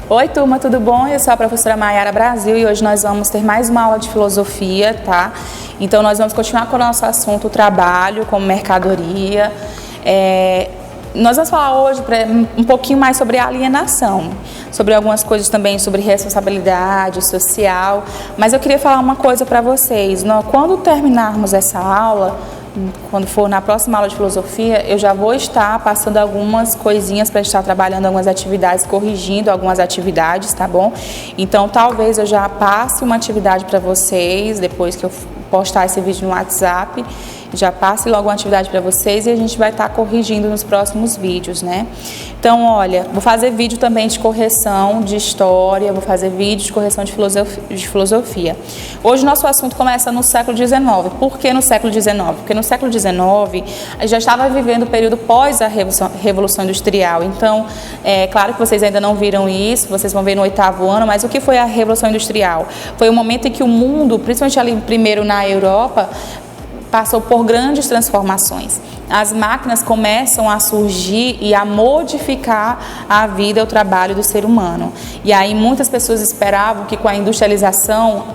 Oi turma, tudo bom? Eu sou a professora Maiara Brasil e hoje nós vamos ter mais uma aula de filosofia, tá? Então nós vamos continuar com o nosso assunto, o trabalho como mercadoria. Nós vamos falar hoje um pouquinho mais sobre alienação, sobre algumas coisas também sobre responsabilidade social, mas eu queria falar uma coisa para vocês. Quando terminarmos essa aula, quando for na próxima aula de filosofia, eu já vou estar passando algumas coisinhas para estar trabalhando algumas atividades, corrigindo algumas atividades, tá bom? Então, talvez eu já passe uma atividade para vocês, depois que eu postar esse vídeo no WhatsApp, já passe logo uma atividade para vocês e a gente vai estar corrigindo nos próximos vídeos, né? Então, olha, vou fazer vídeo também de correção de história, vou fazer vídeo de correção de filosofia. Hoje nosso assunto começa no século XIX. Por que no século XIX? Porque no século XIX já estava vivendo o período pós a Revolução Industrial. Então, é claro que vocês ainda não viram isso, vocês vão ver no 8º ano, mas o que foi a Revolução Industrial? Foi o momento em que o mundo, principalmente ali primeiro na Europa, passou por grandes transformações. As máquinas começam a surgir e a modificar a vida e o trabalho do ser humano. E aí muitas pessoas esperavam que com a industrialização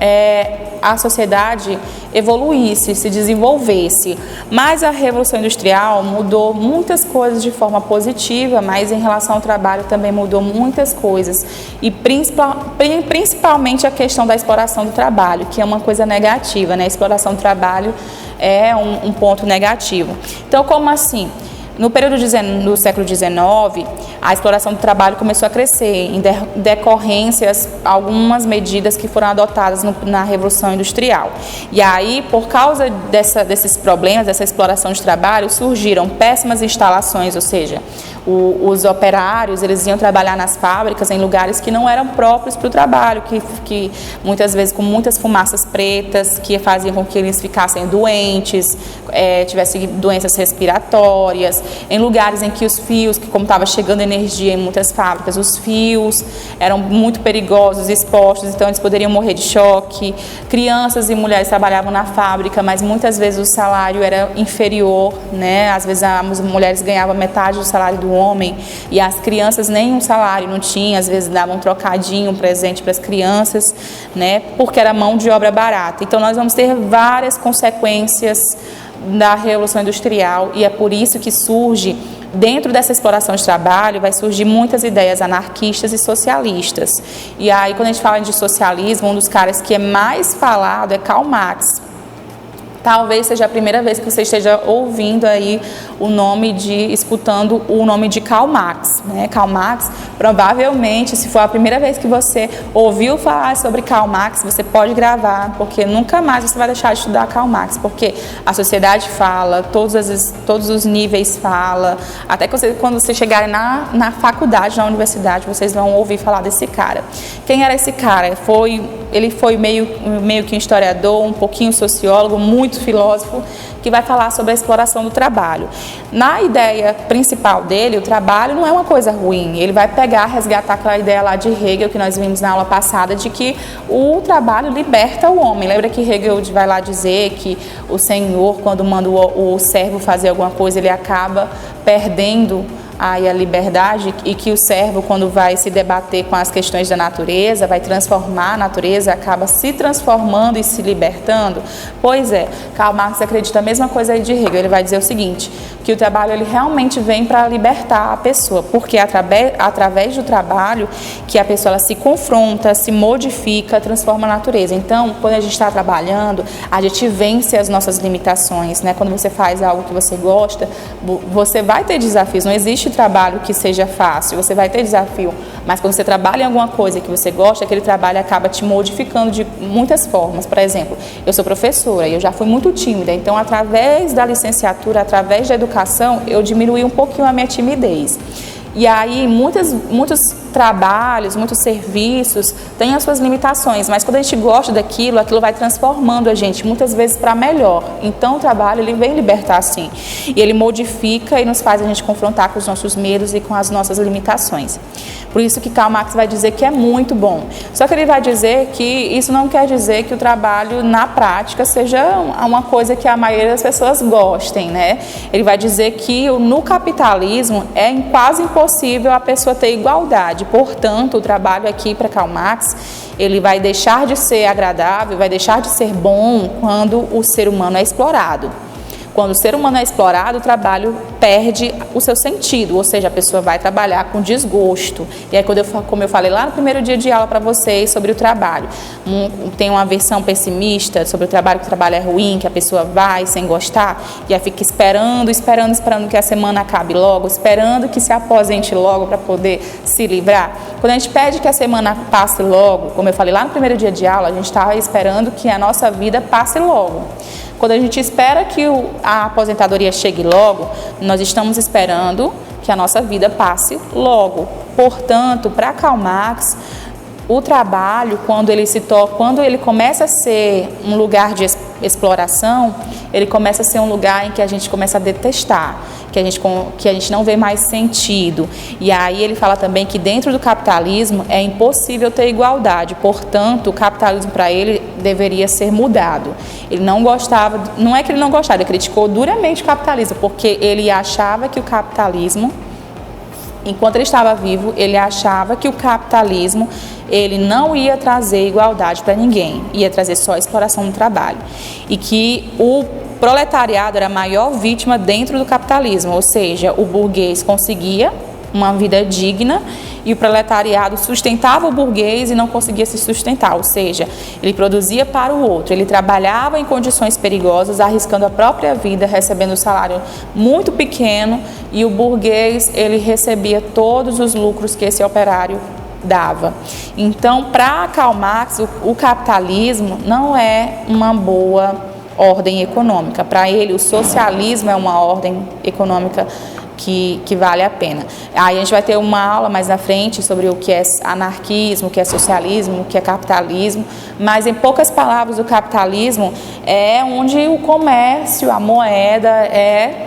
a sociedade evoluísse, se desenvolvesse. Mas a Revolução Industrial mudou muitas coisas de forma positiva, mas em relação ao trabalho também mudou muitas coisas. E principalmente a questão da exploração do trabalho, que é uma coisa negativa, né? A exploração do trabalho é um ponto negativo. Então, como assim? No período do século XIX, a exploração do trabalho começou a crescer em decorrências, algumas medidas que foram adotadas na Revolução Industrial. E aí, por causa desses problemas, dessa exploração de trabalho, surgiram péssimas instalações, ou seja, os operários, eles iam trabalhar nas fábricas em lugares que não eram próprios para o trabalho, que muitas vezes com muitas fumaças pretas, que faziam com que eles ficassem doentes, tivessem doenças respiratórias, em lugares em que os fios, que como estava chegando energia em muitas fábricas, os fios eram muito perigosos, expostos, então eles poderiam morrer de choque. Crianças e mulheres trabalhavam na fábrica, mas muitas vezes o salário era inferior, né? Às vezes as mulheres ganhavam metade do salário do homem e as crianças nenhum salário não tinham, às vezes davam um trocadinho, um presente para as crianças, né? Porque era mão de obra barata. Então nós vamos ter várias consequências da Revolução Industrial e é por isso que surge, dentro dessa exploração de trabalho, vai surgir muitas ideias anarquistas e socialistas. E aí, quando a gente fala de socialismo, um dos caras que é mais falado é Karl Marx. Talvez seja a primeira vez que você esteja ouvindo aí escutando o nome de Karl Marx, né? Karl Marx, provavelmente, se for a primeira vez que você ouviu falar sobre Karl Marx, você pode gravar, porque nunca mais você vai deixar de estudar Karl Marx, porque a sociedade fala, todos os níveis fala, até que quando vocês chegarem na faculdade, na universidade, vocês vão ouvir falar desse cara. Quem era esse cara? Ele foi meio que um historiador, um pouquinho sociólogo, muito filósofo, que vai falar sobre a exploração do trabalho. Na ideia principal dele, o trabalho não é uma coisa ruim. Ele vai resgatar aquela ideia lá de Hegel, que nós vimos na aula passada, de que o trabalho liberta o homem. Lembra que Hegel vai lá dizer que o senhor, quando manda o servo fazer alguma coisa, ele acaba perdendo aí a liberdade, e que o servo, quando vai se debater com as questões da natureza, vai transformar a natureza, acaba se transformando e se libertando? Pois é, Karl Marx acredita a mesma coisa aí de Hegel. Ele vai dizer o seguinte, que o trabalho ele realmente vem para libertar a pessoa, porque através do trabalho que a pessoa ela se confronta, se modifica, transforma a natureza. Então, quando a gente está trabalhando, a gente vence as nossas limitações, né? Quando você faz algo que você gosta, você vai ter desafios, não existe trabalho que seja fácil, você vai ter desafio, mas quando você trabalha em alguma coisa que você gosta, aquele trabalho acaba te modificando de muitas formas. Por exemplo, eu sou professora e eu já fui muito tímida, então através da licenciatura, através da educação, eu diminuí um pouquinho a minha timidez. E aí muitos trabalhos, muitos serviços têm as suas limitações, mas quando a gente gosta daquilo, aquilo vai transformando a gente, muitas vezes para melhor. Então o trabalho ele vem libertar sim, e ele modifica e nos faz a gente confrontar com os nossos medos e com as nossas limitações. Por isso que Karl Marx vai dizer que é muito bom. Só que ele vai dizer que isso não quer dizer que o trabalho na prática seja uma coisa que a maioria das pessoas gostem, né? Ele vai dizer que no capitalismo é quase impossível a pessoa ter igualdade. Portanto, o trabalho aqui para Karl Marx, ele vai deixar de ser agradável, vai deixar de ser bom quando o ser humano é explorado. Quando o ser humano é explorado, o trabalho perde o seu sentido, ou seja, a pessoa vai trabalhar com desgosto. E aí, como eu falei lá no primeiro dia de aula para vocês sobre o trabalho, tem uma versão pessimista sobre o trabalho, que o trabalho é ruim, que a pessoa vai sem gostar, e aí fica esperando que a semana acabe logo, esperando que se aposente logo para poder se livrar. Quando a gente pede que a semana passe logo, como eu falei lá no primeiro dia de aula, a gente está esperando que a nossa vida passe logo. Quando a gente espera que a aposentadoria chegue logo, nós estamos esperando que a nossa vida passe logo. Portanto, para Karl Marx, o trabalho, quando ele começa a ser um lugar de exploração, ele começa a ser um lugar em que a gente começa a detestar, que a gente não vê mais sentido. E aí ele fala também que dentro do capitalismo é impossível ter igualdade, portanto, o capitalismo para ele deveria ser mudado. Ele não gostava, não é que ele não gostava, ele criticou duramente o capitalismo, porque ele achava que o capitalismo, enquanto ele estava vivo, ele achava que o capitalismo ele não ia trazer igualdade para ninguém, ia trazer só exploração no trabalho. E que o proletariado era a maior vítima dentro do capitalismo, ou seja, o burguês conseguia uma vida digna e o proletariado sustentava o burguês e não conseguia se sustentar, ou seja, ele produzia para o outro, ele trabalhava em condições perigosas, arriscando a própria vida, recebendo um salário muito pequeno, e o burguês ele recebia todos os lucros que esse operário dava. Então, para Karl Marx, o capitalismo não é uma boa ordem econômica. Para ele, o socialismo é uma ordem econômica que vale a pena. Aí a gente vai ter uma aula mais na frente sobre o que é anarquismo, o que é socialismo, o que é capitalismo, mas em poucas palavras, o capitalismo é onde o comércio, a moeda é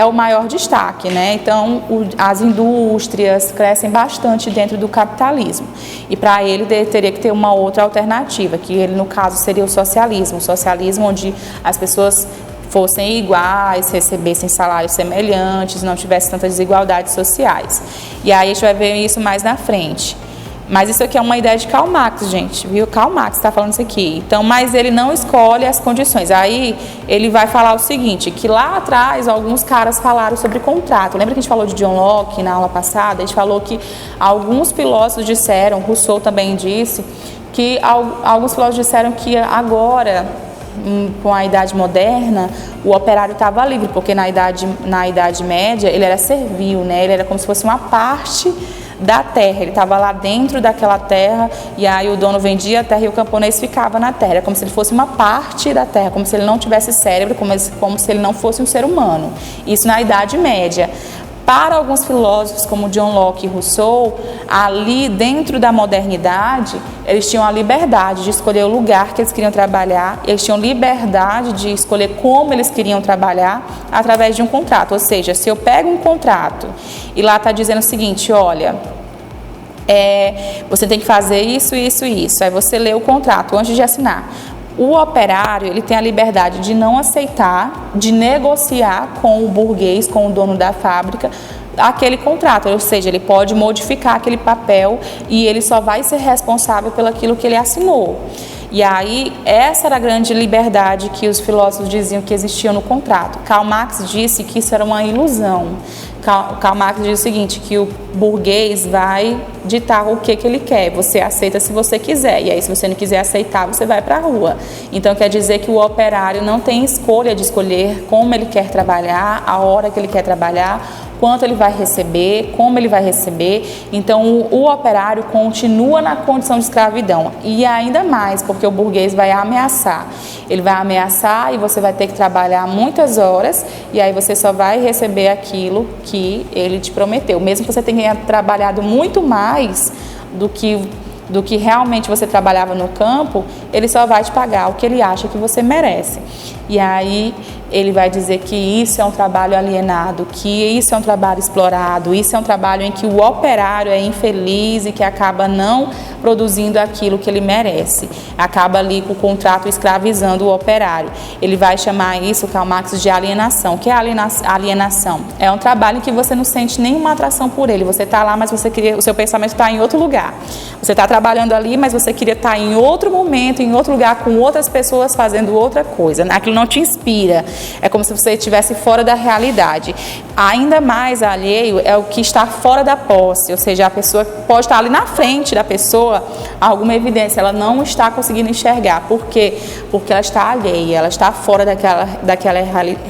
o maior destaque, né? Então, as indústrias crescem bastante dentro do capitalismo. E para ele teria que ter uma outra alternativa, que ele, no caso, seria o socialismo. O socialismo onde as pessoas fossem iguais, recebessem salários semelhantes, não tivesse tantas desigualdades sociais. E aí a gente vai ver isso mais na frente. Mas isso aqui é uma ideia de Karl Marx, gente, viu? Karl Marx está falando isso aqui. Então, mas ele não escolhe as condições. Aí ele vai falar o seguinte, que lá atrás alguns caras falaram sobre contrato. Lembra que a gente falou de John Locke na aula passada? A gente falou que alguns filósofos disseram, Rousseau também disse, que alguns filósofos disseram que agora, com a Idade Moderna, o operário estava livre, porque na Idade Média ele era servil, né? Ele era como se fosse uma parte da terra, ele estava lá dentro daquela terra, e aí o dono vendia a terra e o camponês ficava na terra. Era como se ele fosse uma parte da terra, como se ele não tivesse cérebro, como se ele não fosse um ser humano. Isso na Idade Média. Para alguns filósofos como John Locke e Rousseau, ali dentro da modernidade, eles tinham a liberdade de escolher o lugar que eles queriam trabalhar, eles tinham liberdade de escolher como eles queriam trabalhar através de um contrato. Ou seja, se eu pego um contrato e lá está dizendo o seguinte, olha, você tem que fazer isso, isso e isso, aí você lê o contrato antes de assinar. O operário, ele tem a liberdade de não aceitar, de negociar com o burguês, com o dono da fábrica, aquele contrato, ou seja, ele pode modificar aquele papel e ele só vai ser responsável pelo aquilo que ele assinou. E aí, essa era a grande liberdade que os filósofos diziam que existia no contrato. Karl Marx disse que isso era uma ilusão. Karl Marx diz o seguinte, que o burguês vai ditar o que ele quer, você aceita se você quiser, e aí se você não quiser aceitar, você vai para a rua. Então quer dizer que o operário não tem escolha de escolher como ele quer trabalhar, a hora que ele quer trabalhar, quanto ele vai receber, como ele vai receber. Então o operário continua na condição de escravidão, e ainda mais porque o burguês vai ameaçar. Ele vai ameaçar e você vai ter que trabalhar muitas horas, e aí você só vai receber aquilo que ele te prometeu, mesmo que você tenha trabalhado muito mais do que realmente você trabalhava no campo, ele só vai te pagar o que ele acha que você merece. E aí ele vai dizer que isso é um trabalho alienado, que isso é um trabalho explorado, isso é um trabalho em que o operário é infeliz e que acaba não produzindo aquilo que ele merece, acaba ali com o contrato escravizando o operário. Ele vai chamar isso, Karl Marx, de alienação. O que é alienação? É um trabalho em que você não sente nenhuma atração por ele, você está lá, mas o seu pensamento está em outro lugar. Você está trabalhando ali, mas você queria estar em outro momento, em outro lugar, com outras pessoas fazendo outra coisa. Aquilo não te inspira. É como se você estivesse fora da realidade. Ainda mais alheio é o que está fora da posse, ou seja, a pessoa pode estar ali na frente da pessoa, alguma evidência, ela não está conseguindo enxergar. Por quê? Porque ela está alheia, ela está fora daquela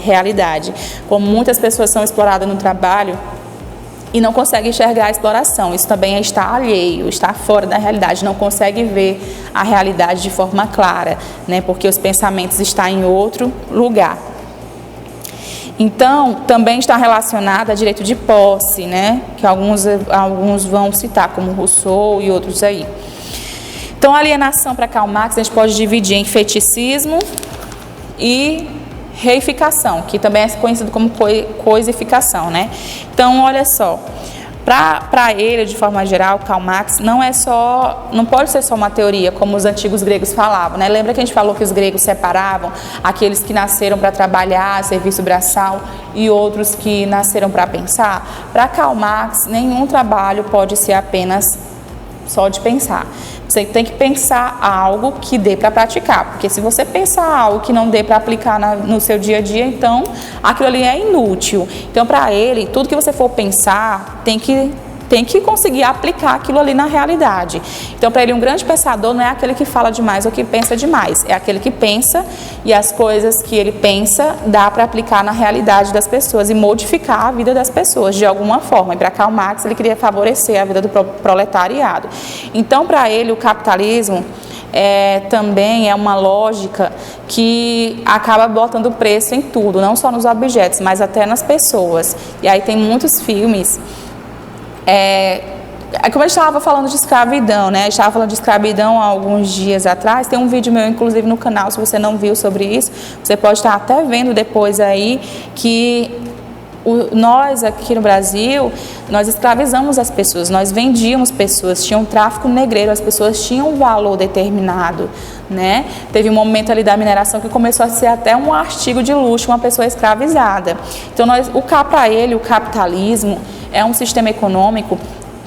realidade. Como muitas pessoas são exploradas no trabalho e não consegue enxergar a exploração, isso também é estar alheio, estar fora da realidade, não consegue ver a realidade de forma clara, né? Porque os pensamentos estão em outro lugar. Então, também está relacionado a direito de posse, né? Que alguns vão citar, como Rousseau e outros aí. Então, a alienação para Karl Marx a gente pode dividir em feticismo e reificação, que também é conhecido como coisificação, né? Então, olha só, para ele, de forma geral, Karl Marx não pode ser só uma teoria, como os antigos gregos falavam, né? Lembra que a gente falou que os gregos separavam aqueles que nasceram para trabalhar, serviço braçal, e outros que nasceram para pensar? Para Karl Marx, nenhum trabalho pode ser apenas só de pensar. Você tem que pensar algo que dê para praticar, porque se você pensar algo que não dê para aplicar no seu dia a dia, então aquilo ali é inútil. Então, para ele, tudo que você for pensar tem que conseguir aplicar aquilo ali na realidade. Então, para ele, um grande pensador não é aquele que fala demais ou que pensa demais, é aquele que pensa e as coisas que ele pensa dá para aplicar na realidade das pessoas e modificar a vida das pessoas de alguma forma. E para Karl Marx, ele queria favorecer a vida do proletariado. Então, para ele, o capitalismo também é uma lógica que acaba botando preço em tudo, não só nos objetos, mas até nas pessoas. E aí tem muitos filmes. Como eu estava falando de escravidão, né? Eu estava falando de escravidão há alguns dias atrás. Tem um vídeo meu, inclusive, no canal, se você não viu sobre isso, você pode estar até vendo depois aí que nós aqui no Brasil, nós escravizamos as pessoas, nós vendíamos pessoas, tinha um tráfico negreiro, as pessoas tinham um valor determinado, né? Teve um momento ali da mineração que começou a ser até um artigo de luxo, uma pessoa escravizada. Então, para ele, o capitalismo é um sistema econômico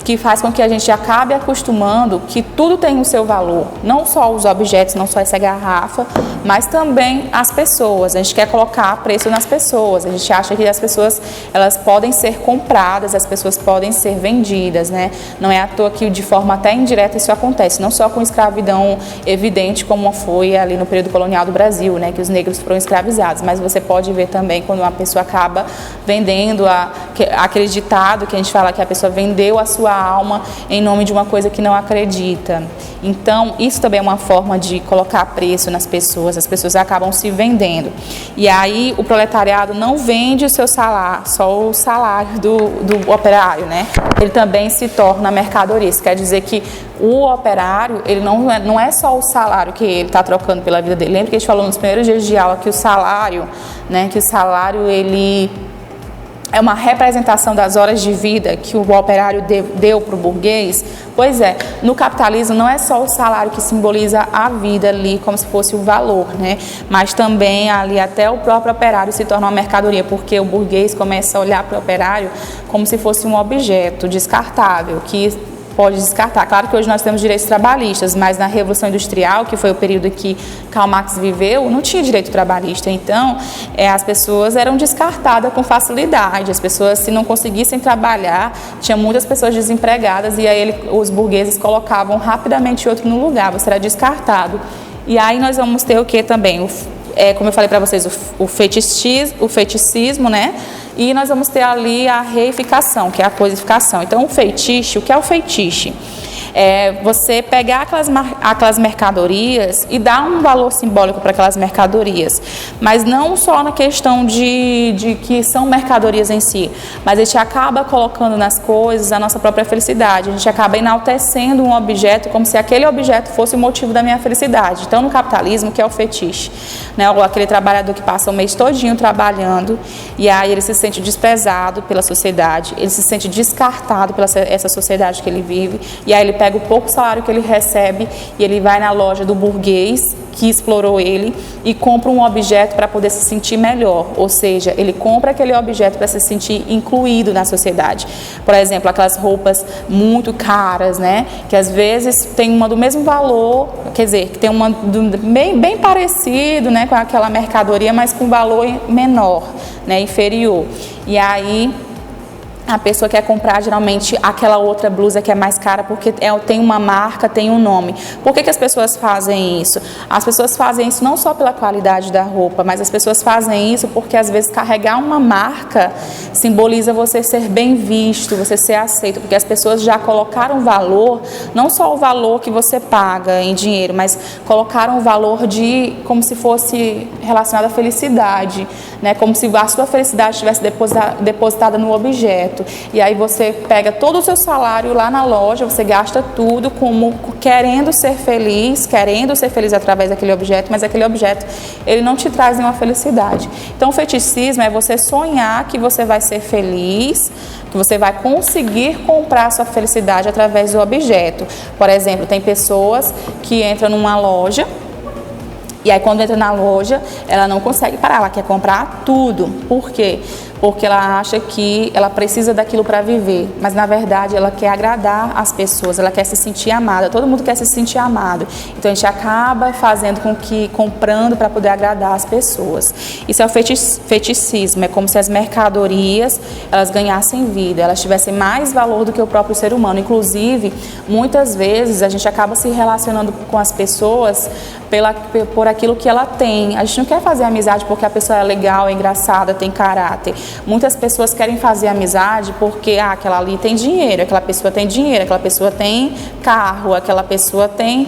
que faz com que a gente acabe acostumando que tudo tem o seu valor, não só os objetos, não só essa garrafa, mas também as pessoas. A gente quer colocar preço nas pessoas, a gente acha que as pessoas elas podem ser compradas, as pessoas podem ser vendidas, né? Não é à toa que de forma até indireta isso acontece, não só com escravidão evidente como foi ali no período colonial do Brasil, né? Que os negros foram escravizados, mas você pode ver também quando uma pessoa acaba vendendo aquele ditado que a gente fala que a pessoa vendeu a sua alma em nome de uma coisa que não acredita. Então, isso também é uma forma de colocar preço nas pessoas, as pessoas acabam se vendendo. E aí, o proletariado não vende o seu salário, só o salário do operário, né? Ele também se torna mercadoria. Isso quer dizer que o operário, ele não é só o salário que ele está trocando pela vida dele. Lembra que a gente falou nos primeiros dias de aula que o salário, né, ele é uma representação das horas de vida que o operário deu para o burguês? Pois é, no capitalismo não é só o salário que simboliza a vida ali, como se fosse o valor, né? Mas também ali até o próprio operário se torna uma mercadoria, porque o burguês começa a olhar para o operário como se fosse um objeto descartável, que pode descartar. Claro que hoje nós temos direitos trabalhistas, mas na Revolução Industrial, que foi o período em que Karl Marx viveu, não tinha direito trabalhista. Então, as pessoas eram descartadas com facilidade. As pessoas, se não conseguissem trabalhar, tinha muitas pessoas desempregadas e aí os burgueses colocavam rapidamente outro no lugar. Você era descartado. E aí nós vamos ter o que também? Como eu falei para vocês, o feiticismo, né? E nós vamos ter ali a reificação, que é a coisificação. Então, o que é o feitiço? É você pegar aquelas mercadorias e dar um valor simbólico para aquelas mercadorias, mas não só na questão de que são mercadorias em si, mas a gente acaba colocando nas coisas a nossa própria felicidade, a gente acaba enaltecendo um objeto como se aquele objeto fosse o motivo da minha felicidade. Então, no capitalismo, que é o fetiche, né? Aquele trabalhador que passa o mês todinho trabalhando e aí ele se sente desprezado pela sociedade, ele se sente descartado pela essa sociedade que ele vive, e aí ele pega o pouco salário que ele recebe e ele vai na loja do burguês que explorou ele e compra um objeto para poder se sentir melhor, ou seja, ele compra aquele objeto para se sentir incluído na sociedade. Por exemplo, aquelas roupas muito caras, né, que às vezes tem uma do mesmo valor, quer dizer, que tem uma bem parecido, né, com aquela mercadoria, mas com valor menor, né, inferior. E aí a pessoa quer comprar geralmente aquela outra blusa que é mais cara porque tem uma marca, tem um nome. Por que as pessoas fazem isso? As pessoas fazem isso não só pela qualidade da roupa, mas as pessoas fazem isso porque às vezes carregar uma marca simboliza você ser bem visto, você ser aceito, porque as pessoas já colocaram valor, não só o valor que você paga em dinheiro, mas colocaram o valor de como se fosse relacionado à felicidade, né? Como se a sua felicidade estivesse depositada no objeto. E aí você pega todo o seu salário lá na loja, você gasta tudo como querendo ser feliz através daquele objeto, mas aquele objeto, ele não te traz nenhuma felicidade. Então o feticismo é você sonhar que você vai ser feliz, que você vai conseguir comprar a sua felicidade através do objeto. Por exemplo, tem pessoas que entram numa loja e aí quando entra na loja, ela não consegue parar, ela quer comprar tudo. Por quê? Porque ela acha que ela precisa daquilo para viver, mas na verdade ela quer agradar as pessoas, ela quer se sentir amada, todo mundo quer se sentir amado. Então a gente acaba fazendo com que, comprando para poder agradar as pessoas. Isso é o feticismo, é como se as mercadorias, elas ganhassem vida, elas tivessem mais valor do que o próprio ser humano. Inclusive, muitas vezes a gente acaba se relacionando com as pessoas por aquilo que ela tem. A gente não quer fazer amizade porque a pessoa é legal, é engraçada, tem caráter. Muitas pessoas querem fazer amizade porque aquela ali tem dinheiro, aquela pessoa tem carro, aquela pessoa tem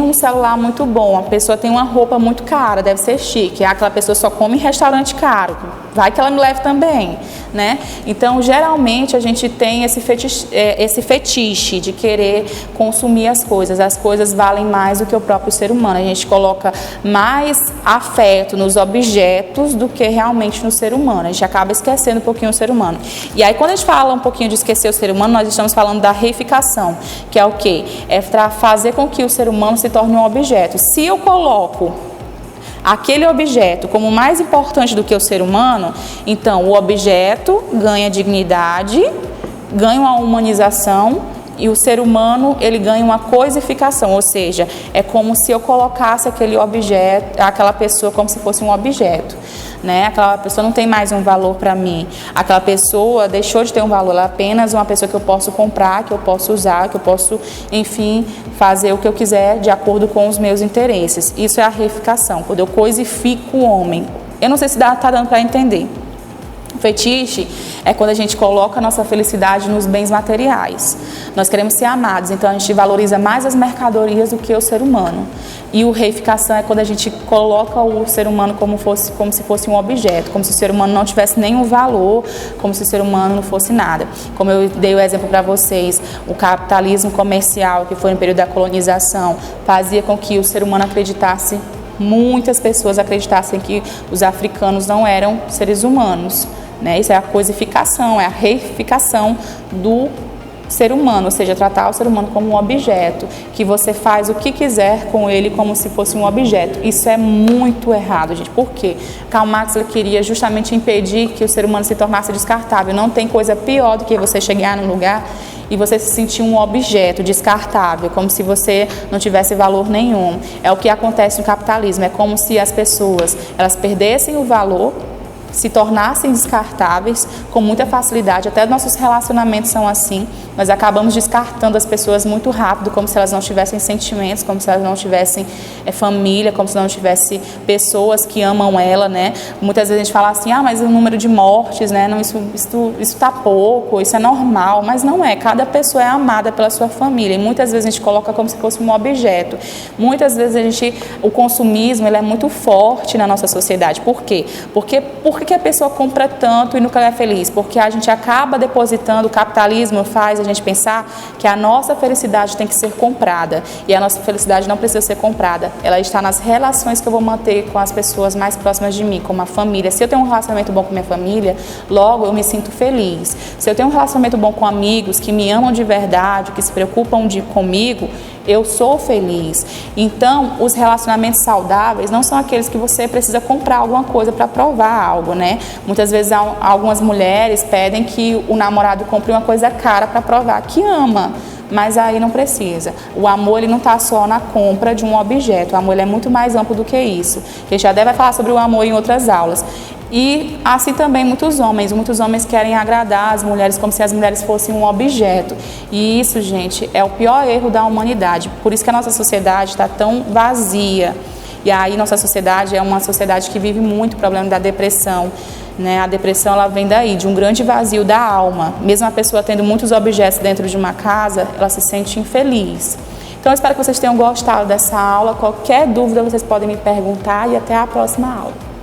um celular muito bom, a pessoa tem uma roupa muito cara, deve ser chique, aquela pessoa só come em restaurante caro, vai que ela me leve também, né? Então, geralmente a gente tem esse fetiche de querer consumir as coisas valem mais do que o próprio ser humano. A gente coloca mais afeto nos objetos do que realmente no ser humano. A gente acaba esquecendo um pouquinho o ser humano. E aí, quando a gente fala um pouquinho de esquecer o ser humano, nós estamos falando da reificação, que é o quê? É para fazer com que o ser humano se torne um objeto. Se eu coloco aquele objeto como mais importante do que o ser humano, então o objeto ganha dignidade, ganha uma humanização, e o ser humano, ele ganha uma coisificação, ou seja, é como se eu colocasse aquele objeto, aquela pessoa como se fosse um objeto, né? Aquela pessoa não tem mais um valor para mim, aquela pessoa deixou de ter um valor, ela é apenas uma pessoa que eu posso comprar, que eu posso usar, que eu posso, enfim, fazer o que eu quiser de acordo com os meus interesses. Isso é a reificação, quando eu coisifico o homem. Eu não sei se está dando para entender. Fetiche é quando a gente coloca a nossa felicidade nos bens materiais. Nós queremos ser amados, então a gente valoriza mais as mercadorias do que o ser humano. E o reificação é quando a gente coloca o ser humano como se fosse um objeto, como se o ser humano não tivesse nenhum valor, como se o ser humano não fosse nada. Como eu dei o exemplo para vocês, o capitalismo comercial, que foi no período da colonização, fazia com que o ser humano acreditasse, muitas pessoas acreditassem que os africanos não eram seres humanos, né? Isso é a coisificação, é a reificação do ser humano, ou seja, tratar o ser humano como um objeto, que você faz o que quiser com ele como se fosse um objeto. Isso é muito errado, gente. Por quê? Karl Marx queria justamente impedir que o ser humano se tornasse descartável. Não tem coisa pior do que você chegar num lugar e você se sentir um objeto descartável, como se você não tivesse valor nenhum. É o que acontece no capitalismo, é como se as pessoas, elas perdessem o valor, se tornassem descartáveis com muita facilidade. Até nossos relacionamentos são assim. Nós acabamos descartando as pessoas muito rápido, como se elas não tivessem sentimentos, como se elas não tivessem família, como se não tivessem pessoas que amam ela, né? Muitas vezes a gente fala assim, mas o número de mortes, né? Não, isso tá pouco, isso é normal, mas não é. Cada pessoa é amada pela sua família e muitas vezes a gente coloca como se fosse um objeto. Muitas vezes o consumismo, ele é muito forte na nossa sociedade. Por quê? Por que a pessoa compra tanto e nunca é feliz? Porque a gente acaba depositando, o capitalismo faz a gente pensar que a nossa felicidade tem que ser comprada. E a nossa felicidade não precisa ser comprada. Ela está nas relações que eu vou manter com as pessoas mais próximas de mim, como a família. Se eu tenho um relacionamento bom com minha família, logo eu me sinto feliz. Se eu tenho um relacionamento bom com amigos que me amam de verdade, que se preocupam comigo, eu sou feliz. Então, os relacionamentos saudáveis não são aqueles que você precisa comprar alguma coisa para provar algo, né? Muitas vezes algumas mulheres pedem que o namorado compre uma coisa cara para provar que ama. Mas aí não precisa. O amor, ele não está só na compra de um objeto. O amor, ele é muito mais amplo do que isso. A gente já deve falar sobre o amor em outras aulas. E assim também muitos homens querem agradar as mulheres como se as mulheres fossem um objeto. E isso, gente, é o pior erro da humanidade. Por isso que a nossa sociedade está tão vazia. E aí nossa sociedade é uma sociedade que vive muito o problema da depressão. Né? A depressão, ela vem daí, de um grande vazio da alma. Mesmo a pessoa tendo muitos objetos dentro de uma casa, ela se sente infeliz. Então, eu espero que vocês tenham gostado dessa aula. Qualquer dúvida, vocês podem me perguntar e até a próxima aula.